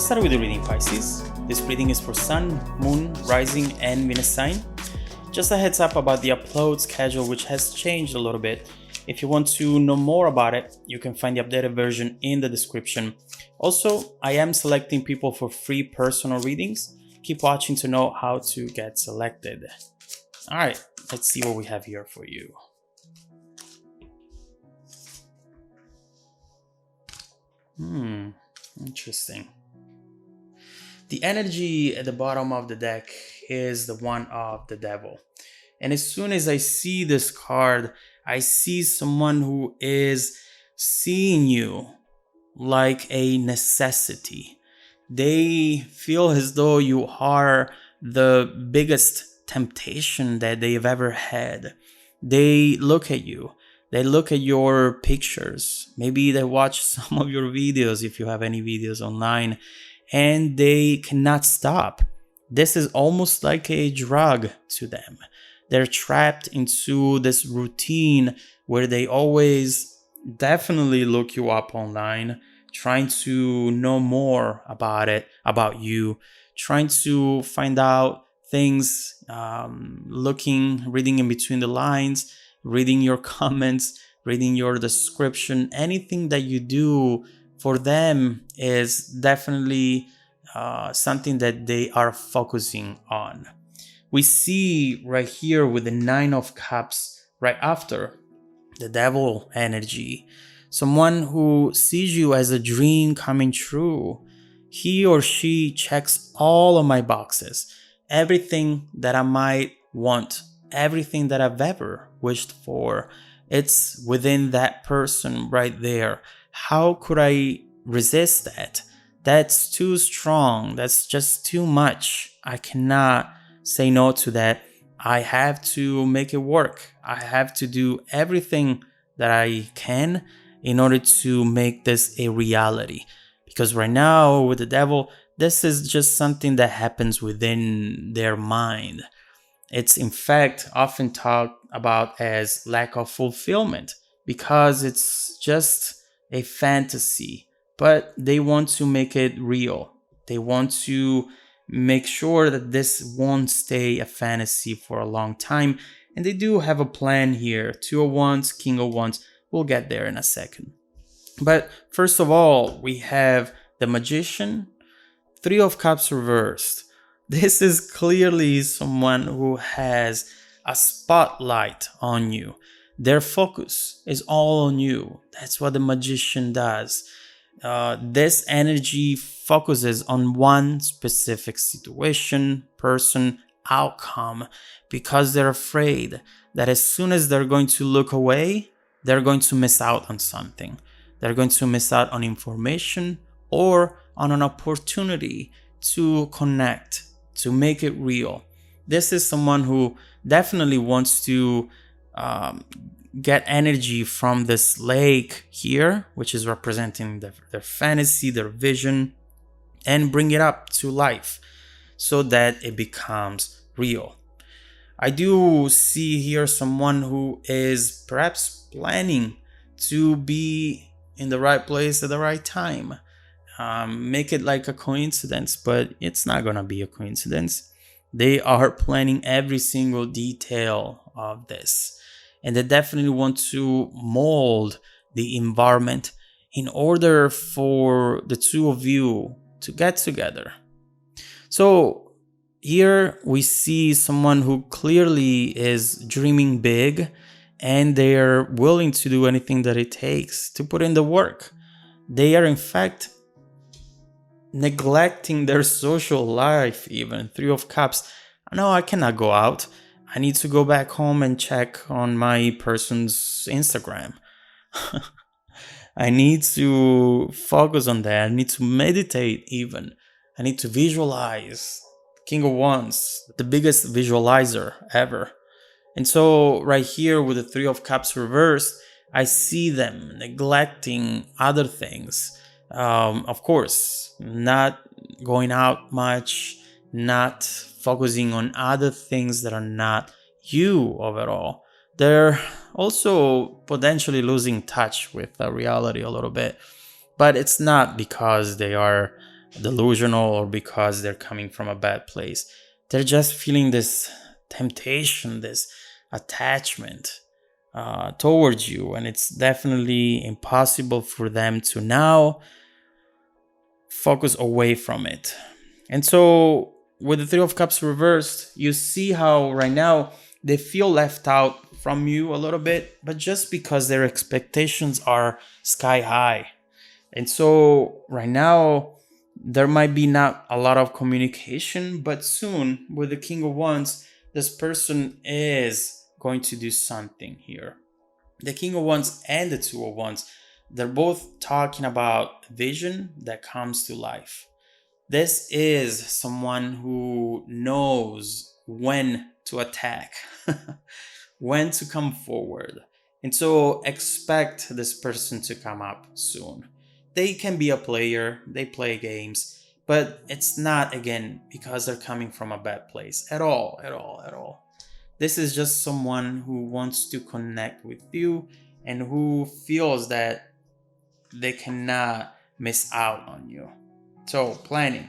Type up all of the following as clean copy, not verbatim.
start with the reading, Pisces. This reading is for Sun, Moon, Rising, and Venus sign. Just a heads up about the upload schedule, which has changed a little bit. If you want to know more about it, you can find the updated version in the description. Also, I am selecting people for free personal readings. Keep watching to know how to get selected. All right, let's see what we have here for you. Interesting. The energy at the bottom of the deck is the one of the devil. And as soon as I see this card, I see someone who is seeing you like a necessity. They feel as though you are the biggest temptation that they've ever had. They look at you. They look at your pictures. Maybe they watch some of your videos if you have any videos online, and they cannot stop. This is almost like a drug to them. They're trapped into this routine where they always definitely look you up online, trying to know more about it, about you, trying to find out things, reading in between the lines, reading your comments, reading your description. Anything that you do for them is definitely something that they are focusing on. We see right here with the Nine of Cups right after the devil energy, someone who sees you as a dream coming true. He or she checks all of my boxes, everything that I might want, everything that I've ever wished for. It's within that person right there. How could I resist that? That's too strong. That's just too much. I cannot say no to that. I have to make it work. I have to do everything that I can in order to make this a reality. Because right now with the devil, this is just something that happens within their mind. It's in fact often talked about as lack of fulfillment because it's just a fantasy, but they want to make it real. They want to make sure that this won't stay a fantasy for a long time. And they do have a plan here. Two of Wands, King of Wands. We'll get there in a second. But first of all, we have the Magician, Three of Cups reversed. This is clearly someone who has a spotlight on you. Their focus is all on you. That's what the Magician does. This energy focuses on one specific situation, person, outcome, because they're afraid that as soon as they're going to look away, they're going to miss out on something. They're going to miss out on information or on an opportunity to connect, to make it real. This is someone who definitely wants to get energy from this lake here, which is representing their fantasy, their vision, and bring it up to life so that it becomes real. I do see here someone who is perhaps planning to be in the right place at the right time. Make it like a coincidence, but it's not gonna be a coincidence. They are planning every single detail of this, and they definitely want to mold the environment in order for the two of you to get together. So here we see someone who clearly is dreaming big, and they are willing to do anything that it takes to put in the work. They are in fact neglecting their social life even. Three of Cups. No, I cannot go out. I need to go back home and check on my person's Instagram. I need to focus on that. I need to meditate even. I need to visualize. King of Wands, the biggest visualizer ever. And so right here with the Three of Cups reversed, I see them neglecting other things. Of course, not going out much, not focusing on other things that are not you overall. They're also potentially losing touch with reality a little bit, but it's not because they are delusional or because they're coming from a bad place. They're just feeling this temptation, this attachment towards you, and it's definitely impossible for them to now focus away from it. And so with the Three of Cups reversed, you see how right now they feel left out from you a little bit, but just because their expectations are sky high. And so right now there might be not a lot of communication, but soon with the King of Wands, this person is going to do something here. The King of Wands and the Two of Wands, they're both talking about vision that comes to life. This is someone who knows when to attack, when to come forward. And so expect this person to come up soon. They can be a player, they play games, but it's not, again, because they're coming from a bad place at all, at all, at all. This is just someone who wants to connect with you and who feels that they cannot miss out on you. So, planning.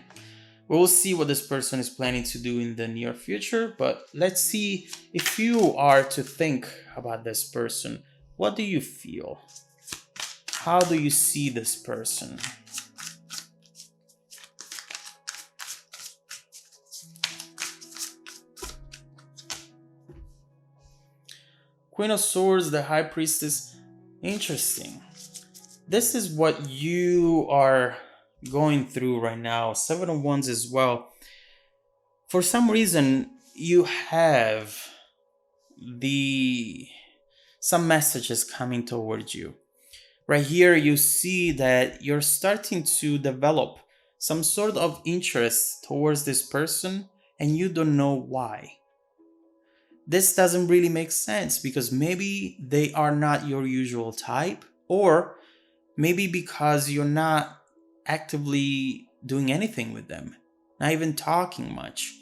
We'll see what this person is planning to do in the near future, but let's see if you are to think about this person. What do you feel? How do you see this person? Queen of Swords, the High Priestess. Interesting. This is what you are going through right now. Seven of Wands as well. For some reason, you have some messages coming towards you. Right here, you see that you're starting to develop some sort of interest towards this person, and you don't know why. This doesn't really make sense because maybe they are not your usual type, or maybe because you're not actively doing anything with them, not even talking much.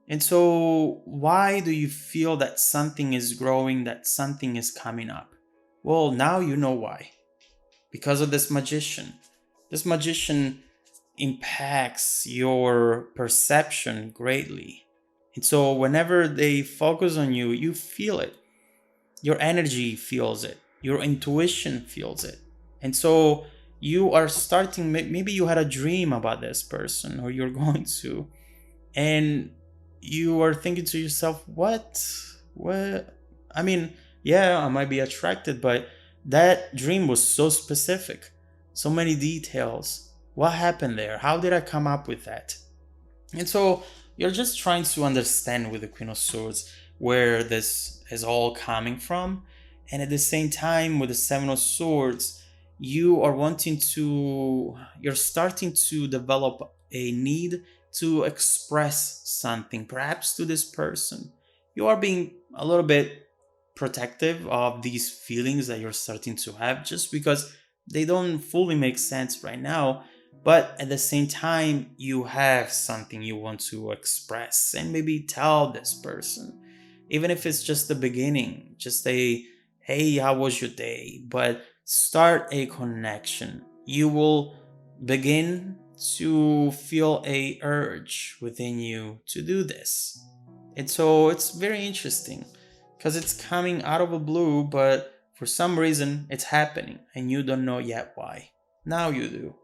And so why do you feel that something is growing, that something is coming up? Well, now you know why. Because of this magician. This magician impacts your perception greatly. And so whenever they focus on you, you feel it. Your energy feels it. Your intuition feels it. And so you are starting, maybe you had a dream about this person, or you're going to, and you are thinking to yourself, what? I mean, yeah, I might be attracted, but that dream was so specific, so many details. What happened there? How did I come up with that? And so you're just trying to understand with the Queen of Swords where this is all coming from. And at the same time, with the Seven of Swords, you're starting to develop a need to express something, perhaps to this person. You are being a little bit protective of these feelings that you're starting to have, just because they don't fully make sense right now. But at the same time, you have something you want to express and maybe tell this person, even if it's just the beginning, just a, hey, how was your day? But start a connection. You will begin to feel a urge within you to do this. And so it's very interesting because it's coming out of the blue, but for some reason it's happening and you don't know yet why. Now you do.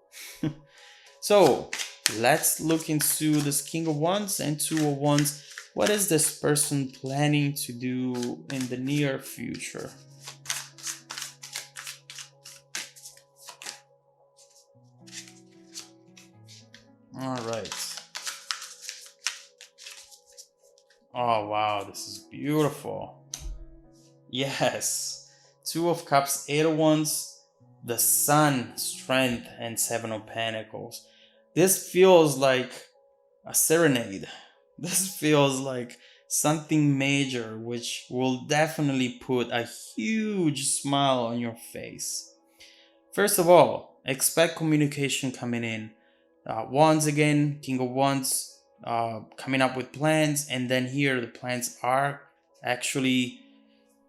So let's look into this King of Wands and Two of Wands. What is this person planning to do in the near future? All right. Oh, wow, this is beautiful. Yes. Two of Cups, Eight of Wands, the Sun, Strength, and Seven of Pentacles. This feels like a serenade. This feels like something major, which will definitely put a huge smile on your face. First of all, expect communication coming in. Wands again, King of Wands, coming up with plans, and then here the plans are actually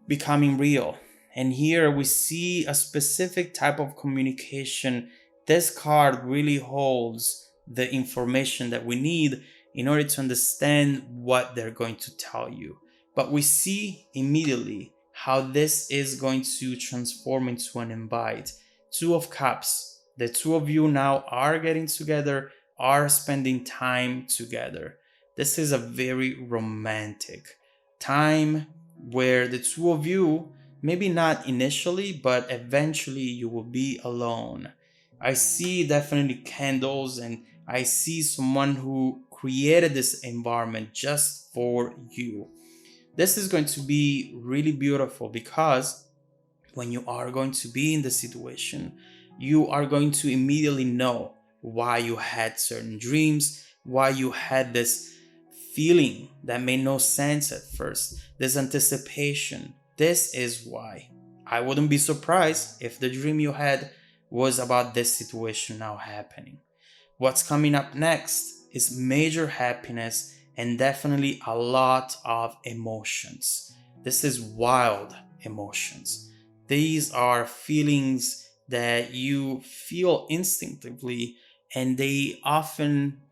becoming real. And here we see a specific type of communication. This card really holds the information that we need in order to understand what they're going to tell you. But we see immediately how this is going to transform into an invite. Two of Cups. The two of you now are getting together, are spending time together. This is a very romantic time where the two of you, maybe not initially, but eventually you will be alone. I see definitely candles, and I see someone who created this environment just for you. This is going to be really beautiful because when you are going to be in the situation, you are going to immediately know why you had certain dreams, why you had this feeling that made no sense at first, this anticipation. This is why. I wouldn't be surprised if the dream you had was about this situation now happening. What's coming up next is major happiness and definitely a lot of emotions. This is wild emotions. These are feelings that you feel instinctively, and they often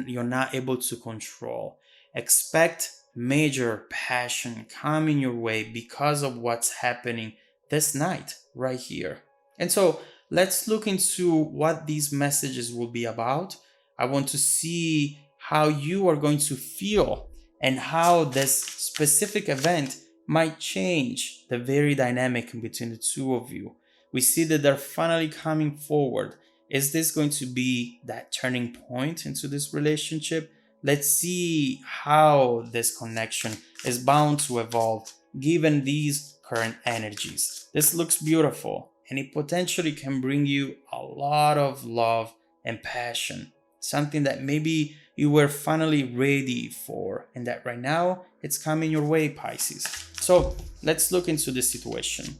you're not able to control. Expect major passion coming your way because of what's happening this night right here. And so let's look into what these messages will be about. I want to see how you are going to feel and how this specific event might change the very dynamic in between the two of you. We see that they're finally coming forward. Is this going to be that turning point into this relationship? Let's see how this connection is bound to evolve given these current energies. This looks beautiful, and it potentially can bring you a lot of love and passion, something that maybe you were finally ready for, and that right now it's coming your way, Pisces. So let's look into this situation.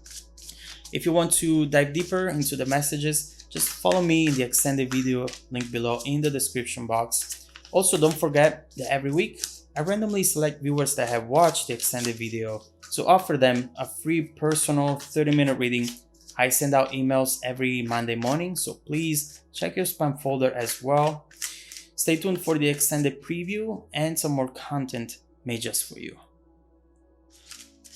If you want to dive deeper into the messages, just follow me in the extended video link below in the description box. Also, don't forget that every week I randomly select viewers that have watched the extended video to offer them a free personal 30-minute reading. I send out emails every Monday morning, so please check your spam folder as well. Stay tuned for the extended preview and some more content made just for you.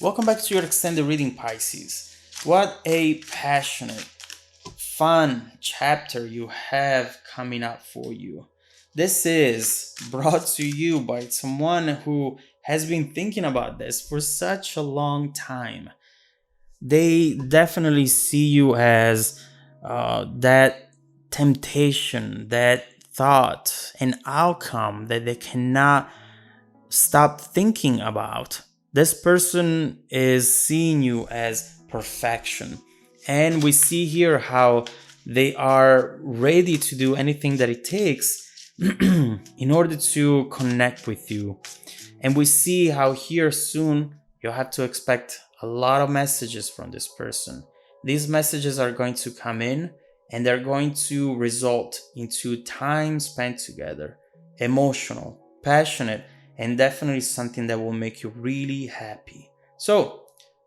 Welcome back to your extended reading, Pisces. What a passionate, fun chapter you have coming up for you. This is brought to you by someone who has been thinking about this for such a long time. They definitely see you as that temptation, that thought, an outcome that they cannot stop thinking about. This person is seeing you as perfection. And we see here how they are ready to do anything that it takes in order to connect with you. And we see how here soon you'll have to expect a lot of messages from this person. These messages are going to come in and they're going to result into time spent together, emotional, passionate, and definitely something that will make you really happy. So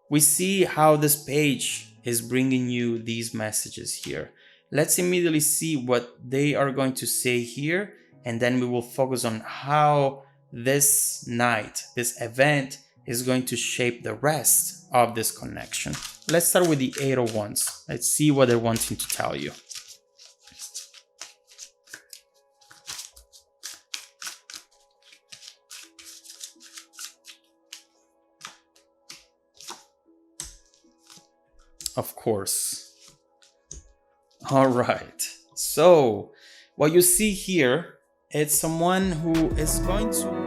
we see how this page is bringing you these messages here. Let's immediately see what they are going to say here, and then we will focus on how this night, this event, is going to shape the rest of this connection. Let's start with the Eight of Wands. Let's see what they're wanting to tell you. Of course. All right. So what you see here, it's someone who is going to